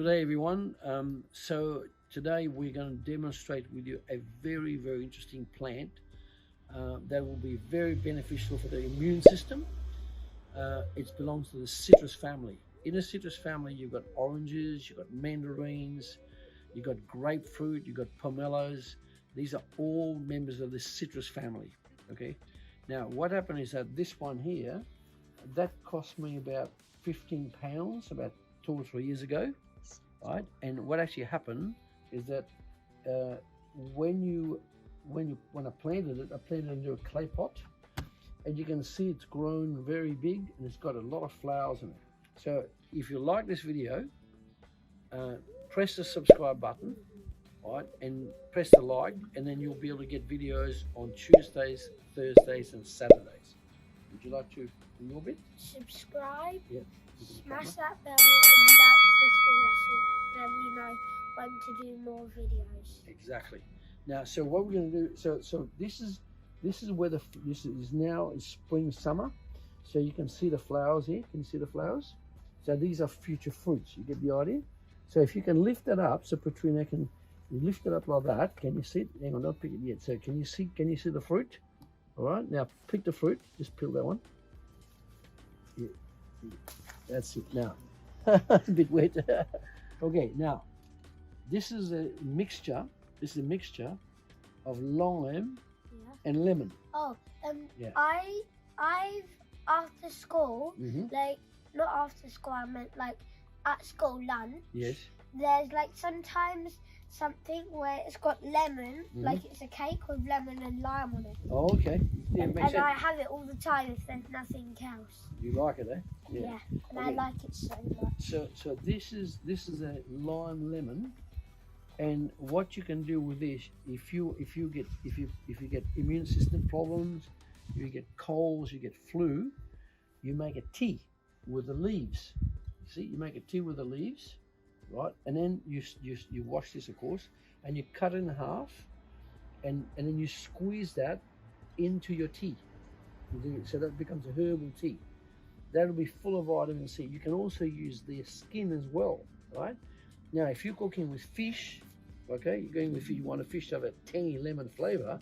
day, everyone. So today we're going to demonstrate with you a very, very interesting plant that will be very beneficial for the immune system. It belongs to the citrus family. In the citrus family, you've got oranges, you've got mandarins, you've got grapefruit, you've got pomelos. These are all members of the citrus family. Okay. Now, what happened is that this one here, that cost me about £15 about 2 or 3 years ago, right? And what actually happened is that when I planted it into a clay pot, and you can see it's grown very big and it's got a lot of flowers in it. So if you like this video, press the subscribe button, right, and press the like, and then you'll be able to get videos on Tuesdays, Thursdays, and Saturdays. Would you like to do your bit? Subscribe. Yeah. Smash that bell and like this video so then we know when to do more videos. Exactly. Now, so what we're going to do? So this is where this is now is spring summer. So you can see the flowers here. Can you see the flowers? So these are future fruits. You get the idea. So if you can lift that up, so Petrina can lift it up like that. Can you see it? Hang on, don't pick it yet. So can you see the fruit? All right. Now pick the fruit. Just peel that one. Yeah. That's it. Now, a bit wet. Okay. Now, this is a mixture. This is a mixture of lime and lemon. Oh, yeah. I've after school, like not after school, I meant like at school lunch. Yes. There's like sometimes something where it's got lemon, like it's a cake with lemon and lime on it. Oh, okay. Yeah, and makes sense. I have it all the time if there's nothing else. You like it, eh? Yeah, and okay. I like it so much. So this is a lime lemon, and what you can do with this, if you get immune system problems, if you get colds, you get flu, you make a tea with the leaves. See, you make a tea with the leaves, right? And then you wash this, of course, and you cut it in half, and then you squeeze that into your tea. So that becomes a herbal tea. That'll be full of vitamin C. You can also use the skin as well, right? Now, if you're cooking with fish, okay, you're going with fish, you want a fish to have a tangy lemon flavor,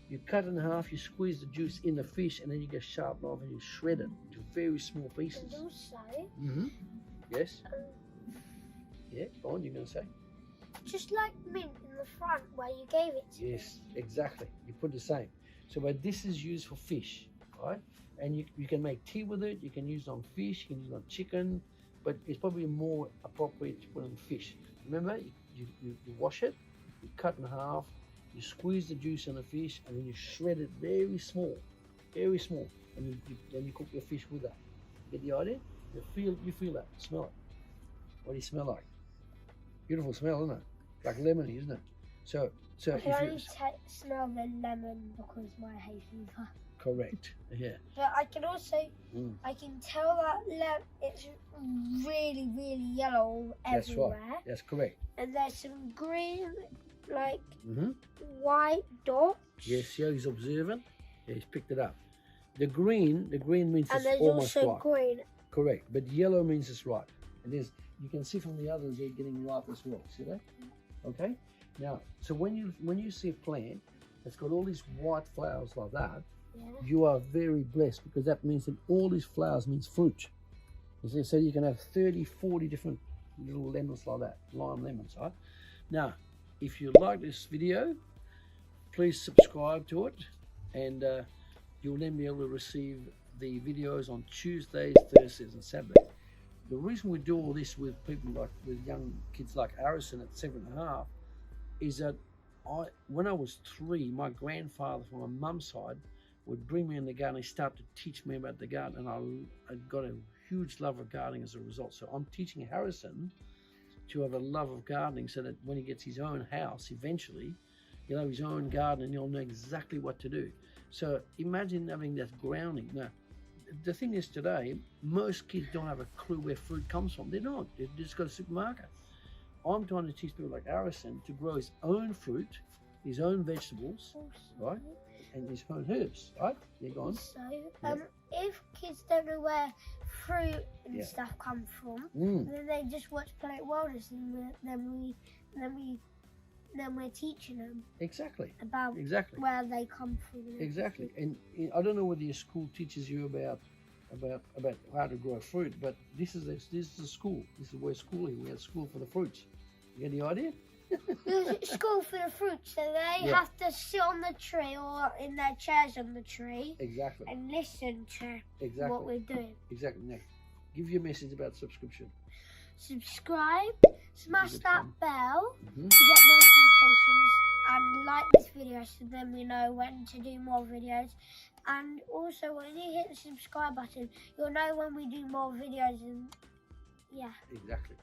you cut it in half, you squeeze the juice in the fish, and then you get a sharp knife and you shred it into very small pieces. And also, yes? Yeah, go on, you're going to say? just like mint in the front where you gave it to me. Yes, exactly. You put the same. So, but this is used for fish, right? And you can make tea with it. You can use it on fish. You can use it on chicken, but it's probably more appropriate to put on fish. Remember, you wash it, you cut in half, you squeeze the juice in the fish, and then you shred it very small, and then you cook your fish with that. Get the idea? You feel that, smell it. What do you smell like? Beautiful smell, isn't it? Like lemony, isn't it? So I can only smell the lemon because my hay fever. Correct. Yeah. But I can also, I can tell that it's really, really yellow everywhere. That's right. That's correct. And there's some green, like white dots. Yes, yeah, he's observant. Yeah, he's picked it up. The green means and it's almost also ripe. green. Correct, but yellow means it's ripe. And you can see from the others they're getting ripe as well. See that? Okay. Now, so when you see a plant that's got all these white flowers like that, you are very blessed, because that means that all these flowers means fruit. You see, so you can have 30, 40 different little lemons like that, lime lemons, right? Now, if you like this video, please subscribe to it, and you'll then be able to receive the videos on Tuesdays, Thursdays, and Saturdays. The reason we do all this with people with young kids like Harrison at 7.5 is that when I was 3, my grandfather from my mum's side would bring me in the garden and start to teach me about the garden, and I got a huge love of gardening as a result. So I'm teaching Harrison to have a love of gardening, so that when he gets his own house eventually, he'll have his own garden and he'll know exactly what to do. So imagine having that grounding. Now, the thing is, today most kids don't have a clue where fruit comes from. They don't. They just go to the supermarket. I'm trying to teach people like Harrison to grow his own fruit, his own vegetables, right? and his own herbs, right? You're gone. So, if kids don't know where fruit and stuff come from, then they just watch Planet Wellness, and then we're teaching them about where they come from. Exactly. And I don't know whether your school teaches you about how to grow fruit, but this is the school. This is where schooling. We have school for the fruits. You get the idea? School for the fruits, so they have to sit on the tree or in their chairs on the tree. Exactly. And listen to what we're doing. Exactly. Now, give your message about subscription. Subscribe, smash that bell to get notifications, and like this video so then we know when to do more videos. And also, when you hit the subscribe button, you'll know when we do more videos. And exactly.